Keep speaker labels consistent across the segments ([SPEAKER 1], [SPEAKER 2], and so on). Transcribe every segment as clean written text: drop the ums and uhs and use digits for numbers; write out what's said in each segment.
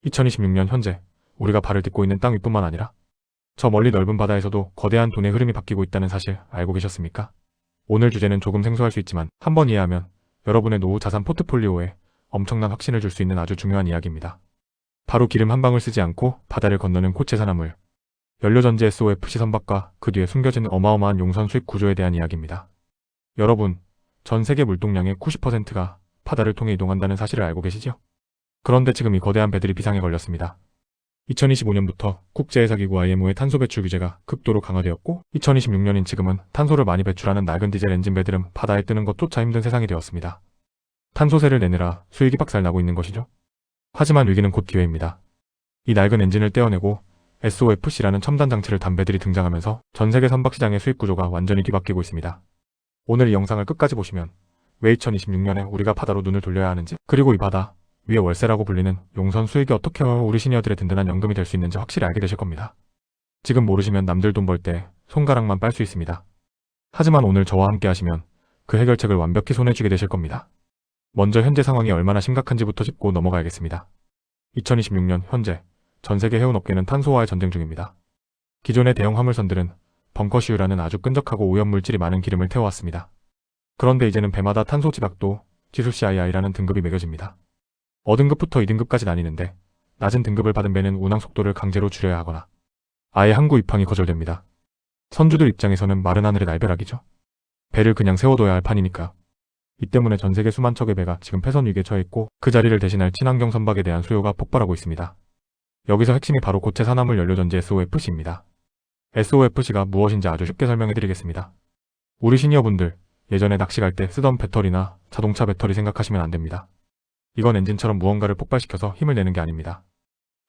[SPEAKER 1] 2026년 현재 우리가 발을 딛고 있는 땅 위뿐만 아니라 저 멀리 넓은 바다에서도 거대한 돈의 흐름이 바뀌고 있다는 사실 알고 계셨습니까? 오늘 주제는 조금 생소할 수 있지만 한번 이해하면 여러분의 노후 자산 포트폴리오에 엄청난 확신을 줄 수 있는 아주 중요한 이야기입니다. 바로 기름 한 방울 쓰지 않고 바다를 건너는 고체 산화물, 연료전지 SOFC 선박과 그 뒤에 숨겨진 어마어마한 용선 수입 구조에 대한 이야기입니다. 여러분, 전 세계 물동량의 90%가 바다를 통해 이동한다는 사실을 알고 계시죠? 그런데 지금 이 거대한 배들이 비상에 걸렸습니다. 2025년부터 국제해사기구 IMO의 탄소 배출 규제가 극도로 강화되었고 2026년인 지금은 탄소를 많이 배출하는 낡은 디젤 엔진 배들은 바다에 뜨는 것조차 힘든 세상이 되었습니다. 탄소세를 내느라 수익이 박살나고 있는 것이죠. 하지만 위기는 곧 기회입니다. 이 낡은 엔진을 떼어내고 SOFC라는 첨단 장치를 단 배들이 등장하면서 전세계 선박시장의 수익 구조가 완전히 뒤바뀌고 있습니다. 오늘 이 영상을 끝까지 보시면 왜 2026년에 우리가 바다로 눈을 돌려야 하는지, 그리고 이 바다 위에 월세라고 불리는 용선 수익이 어떻게 우리 시니어들의 든든한 연금이 될 수 있는지 확실히 알게 되실 겁니다. 지금 모르시면 남들 돈 벌 때 손가락만 빨 수 있습니다. 하지만 오늘 저와 함께 하시면 그 해결책을 완벽히 손에 쥐게 되실 겁니다. 먼저 현재 상황이 얼마나 심각한지부터 짚고 넘어가야겠습니다. 2026년 현재 전 세계 해운업계는 탄소와의 전쟁 중입니다. 기존의 대형 화물선들은 벙커슈유라는 아주 끈적하고 오염물질이 많은 기름을 태워왔습니다. 그런데 이제는 배마다 탄소 지박도 지수 CII라는 등급이 매겨집니다. 어등급부터 2등급까지 나뉘는데 낮은 등급을 받은 배는 운항 속도를 강제로 줄여야 하거나 아예 항구 입항이 거절됩니다. 선주들 입장에서는 마른 하늘의 날벼락이죠. 배를 그냥 세워둬야 할 판이니까요. 이 때문에 전 세계 수만 척의 배가 지금 폐선 위기에 처해 있고 그 자리를 대신할 친환경 선박에 대한 수요가 폭발하고 있습니다. 여기서 핵심이 바로 고체 산화물 연료전지 SOFC입니다. SOFC가 무엇인지 아주 쉽게 설명해드리겠습니다. 우리 시니어분들 예전에 낚시 갈 때 쓰던 배터리나 자동차 배터리 생각하시면 안 됩니다. 이건 엔진처럼 무언가를 폭발시켜서 힘을 내는 게 아닙니다.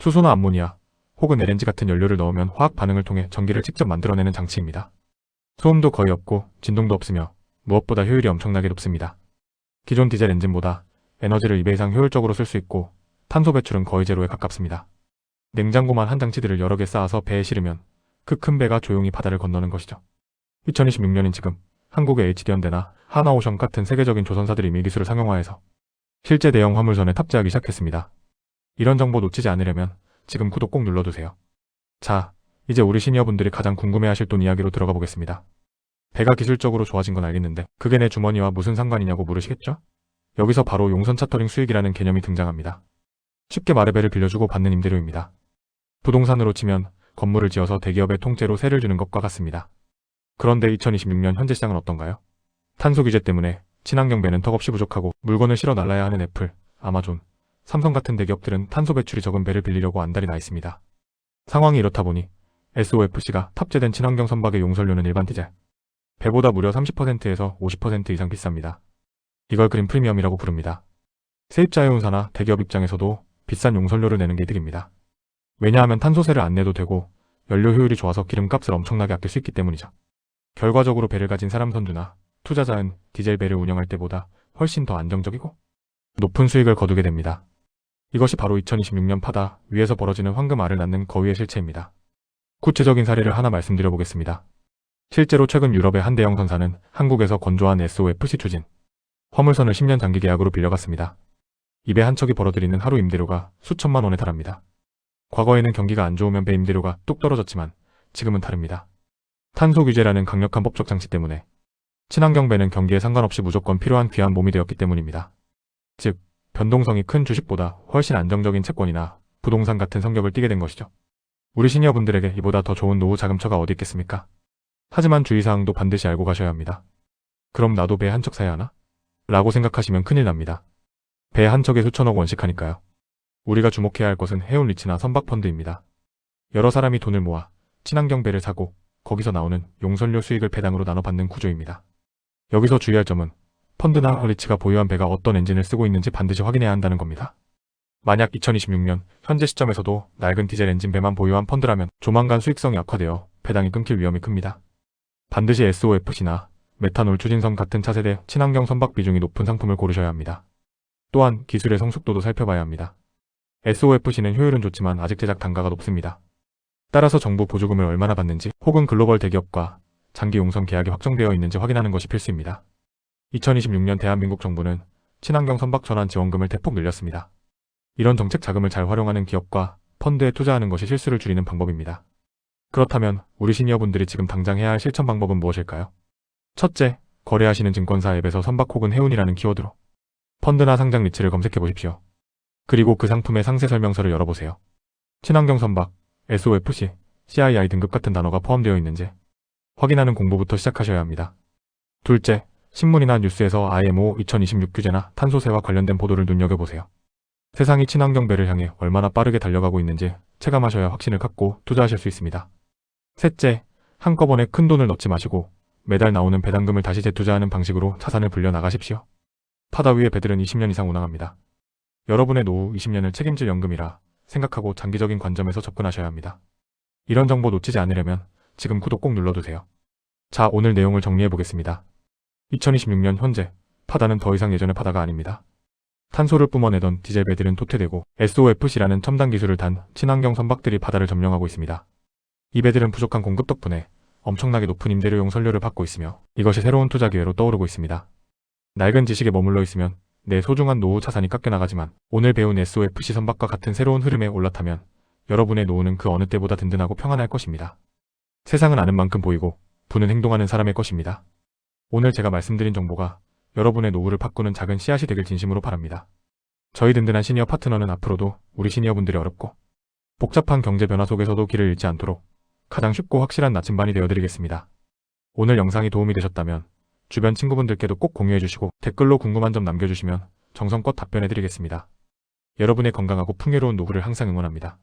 [SPEAKER 1] 수소나 암모니아 혹은 LNG 같은 연료를 넣으면 화학 반응을 통해 전기를 직접 만들어내는 장치입니다. 소음도 거의 없고 진동도 없으며 무엇보다 효율이 엄청나게 높습니다. 기존 디젤 엔진보다 에너지를 2배 이상 효율적으로 쓸 수 있고 탄소 배출은 거의 제로에 가깝습니다. 냉장고만 한 장치들을 여러 개 쌓아서 배에 실으면 그 큰 배가 조용히 바다를 건너는 것이죠. 2026년인 지금 한국의 HD현대나 하나오션 같은 세계적인 조선사들이 이 기술을 상용화해서 실제 대형 화물선에 탑재하기 시작했습니다. 이런 정보 놓치지 않으려면 지금 구독 꼭 눌러두세요. 자, 이제 우리 시니어분들이 가장 궁금해하실 돈 이야기로 들어가 보겠습니다. 배가 기술적으로 좋아진 건 알겠는데 그게 내 주머니와 무슨 상관이냐고 물으시겠죠? 여기서 바로 용선 차터링 수익이라는 개념이 등장합니다. 쉽게 말해 배를 빌려주고 받는 임대료입니다. 부동산으로 치면 건물을 지어서 대기업의 통째로 세를 주는 것과 같습니다. 그런데 2026년 현재 시장은 어떤가요? 탄소 규제 때문에 친환경 배는 턱없이 부족하고 물건을 실어 날라야 하는 애플, 아마존, 삼성 같은 대기업들은 탄소 배출이 적은 배를 빌리려고 안달이 나 있습니다. 상황이 이렇다 보니 SOFC가 탑재된 친환경 선박의 용선료는 일반 디젤 배보다 무려 30%에서 50% 이상 비쌉니다. 이걸 그린 프리미엄이라고 부릅니다. 세입자 해운사나 대기업 입장에서도 비싼 용선료를 내는 게 이득입니다. 왜냐하면 탄소세를 안 내도 되고 연료 효율이 좋아서 기름값을 엄청나게 아낄 수 있기 때문이죠. 결과적으로 배를 가진 사람 선주나 투자자는 디젤 배를 운영할 때보다 훨씬 더 안정적이고 높은 수익을 거두게 됩니다. 이것이 바로 2026년 바다 위에서 벌어지는 황금알을 낳는 거위의 실체입니다. 구체적인 사례를 하나 말씀드려보겠습니다. 실제로 최근 유럽의 한 대형 선사는 한국에서 건조한 SOFC 추진 화물선을 10년 장기 계약으로 빌려갔습니다. 이 배 한 척이 벌어들이는 하루 임대료가 수천만 원에 달합니다. 과거에는 경기가 안 좋으면 배 임대료가 뚝 떨어졌지만 지금은 다릅니다. 탄소 규제라는 강력한 법적 장치 때문에 친환경 배는 경기에 상관없이 무조건 필요한 귀한 몸이 되었기 때문입니다. 즉, 변동성이 큰 주식보다 훨씬 안정적인 채권이나 부동산 같은 성격을 띠게 된 것이죠. 우리 시니어분들에게 이보다 더 좋은 노후 자금처가 어디 있겠습니까? 하지만 주의사항도 반드시 알고 가셔야 합니다. 그럼 나도 배 한 척 사야 하나? 라고 생각하시면 큰일 납니다. 배 한 척에 수천억 원씩 하니까요. 우리가 주목해야 할 것은 해운 리츠나 선박펀드입니다. 여러 사람이 돈을 모아 친환경 배를 사고 거기서 나오는 용선료 수익을 배당으로 나눠받는 구조입니다. 여기서 주의할 점은 펀드나 리츠가 보유한 배가 어떤 엔진을 쓰고 있는지 반드시 확인해야 한다는 겁니다. 만약 2026년 현재 시점에서도 낡은 디젤 엔진 배만 보유한 펀드라면 조만간 수익성이 악화되어 배당이 끊길 위험이 큽니다. 반드시 SOFC나 메탄올 추진선 같은 차세대 친환경 선박 비중이 높은 상품을 고르셔야 합니다. 또한 기술의 성숙도도 살펴봐야 합니다. SOFC는 효율은 좋지만 아직 제작 단가가 높습니다. 따라서 정부 보조금을 얼마나 받는지 혹은 글로벌 대기업과 장기 용선 계약이 확정되어 있는지 확인하는 것이 필수입니다. 2026년 대한민국 정부는 친환경 선박 전환 지원금을 대폭 늘렸습니다. 이런 정책 자금을 잘 활용하는 기업과 펀드에 투자하는 것이 실수를 줄이는 방법입니다. 그렇다면 우리 시니어분들이 지금 당장 해야 할 실천 방법은 무엇일까요? 첫째, 거래하시는 증권사 앱에서 선박 혹은 해운이라는 키워드로 펀드나 상장 리츠를 검색해 보십시오. 그리고 그 상품의 상세 설명서를 열어보세요. 친환경 선박, SOFC, CII 등급 같은 단어가 포함되어 있는지 확인하는 공부부터 시작하셔야 합니다. 둘째, 신문이나 뉴스에서 IMO 2026 규제나 탄소세와 관련된 보도를 눈여겨보세요. 세상이 친환경배를 향해 얼마나 빠르게 달려가고 있는지 체감하셔야 확신을 갖고 투자하실 수 있습니다. 셋째, 한꺼번에 큰 돈을 넣지 마시고 매달 나오는 배당금을 다시 재투자하는 방식으로 자산을 불려나가십시오. 바다 위의 배들은 20년 이상 운항합니다. 여러분의 노후 20년을 책임질 연금이라 생각하고 장기적인 관점에서 접근하셔야 합니다. 이런 정보 놓치지 않으려면 지금 구독 꼭 눌러두세요. 자, 오늘 내용을 정리해 보겠습니다. 2026년 현재 바다는 더 이상 예전의 바다가 아닙니다. 탄소를 뿜어내던 디젤 배들은 도태되고 SOFC라는 첨단 기술을 단 친환경 선박들이 바다를 점령하고 있습니다. 이 배들은 부족한 공급 덕분에 엄청나게 높은 임대료용 선료를 받고 있으며 이것이 새로운 투자 기회로 떠오르고 있습니다. 낡은 지식에 머물러 있으면 내 소중한 노후 자산이 깎여나가지만 오늘 배운 SOFC 선박과 같은 새로운 흐름에 올라타면 여러분의 노후는 그 어느 때보다 든든하고 평안할 것입니다. 세상은 아는 만큼 보이고 부는 행동하는 사람의 것입니다. 오늘 제가 말씀드린 정보가 여러분의 노후를 바꾸는 작은 씨앗이 되길 진심으로 바랍니다. 저희 든든한 시니어 파트너는 앞으로도 우리 시니어분들이 어렵고 복잡한 경제 변화 속에서도 길을 잃지 않도록 가장 쉽고 확실한 나침반이 되어드리겠습니다. 오늘 영상이 도움이 되셨다면 주변 친구분들께도 꼭 공유해주시고 댓글로 궁금한 점 남겨주시면 정성껏 답변해드리겠습니다. 여러분의 건강하고 풍요로운 노후를 항상 응원합니다.